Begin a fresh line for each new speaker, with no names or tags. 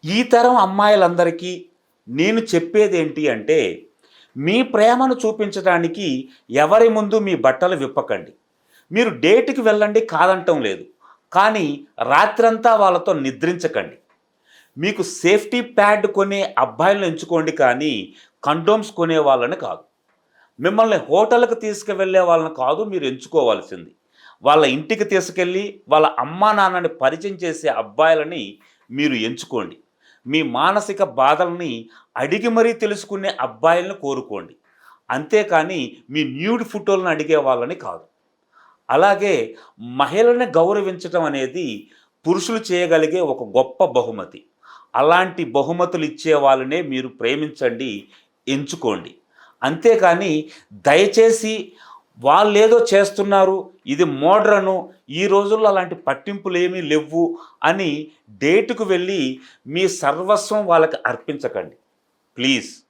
ఈ తరం అమ్మాయిలందరికీ నేను చెప్పేదేంటి అంటే, మీ ప్రేమను చూపించడానికి ఎవరి ముందు మీ బట్టలు విప్పకండి. మీరు డేట్‌కి వెళ్ళండి కాదంటం లేదు. కానీ రాత్రంతా వాళ్ళతో నిద్రించకండి. మీకు సేఫ్టీ ప్యాడ్ కొనే అబ్బాయిలను ఎంచుకోండి కానీ, కండోమ్స్ కొనే వాళ్ళని కాదు. మిమ్మల్ని హోటల్‌కి తీసుకువెళ్ళే వాళ్ళని కాదు మీరు ఎంచుకోవాల్సింది. వాళ్ళ ఇంటికి తీసుకెళ్ళి, వాళ్ళ అమ్మా నాన్నని పరిచయం చేసే అబ్బాయిలని మీరు ఎంచుకోండి. మీ మానసిక బాధల్ని అడిగి మరీ తెలుసుకునే అబ్బాయిలను కోరుకోండి. అంతేకాని మీ న్యూడ్ ఫోటోలను అడిగే వాళ్ళని కాదు. అలాగే మహిళని గౌరవించటం అనేది పురుషులు చేయగలిగే ఒక గొప్ప బహుమతి. అలాంటి బహుమతులు ఇచ్చే వాళ్ళనే మీరు ప్రేమించండి, ఎంచుకోండి. అంతేకాని దయచేసి వాళ్ళేదో చేస్తున్నారు, ఇది మోడ్రను, ఈ రోజుల్లో అలాంటి పట్టింపులేమీ లెవ్వు అని డేట్‌కు వెళ్ళి మీ సర్వస్వం వాళ్ళకి అర్పించకండి. ప్లీజ్.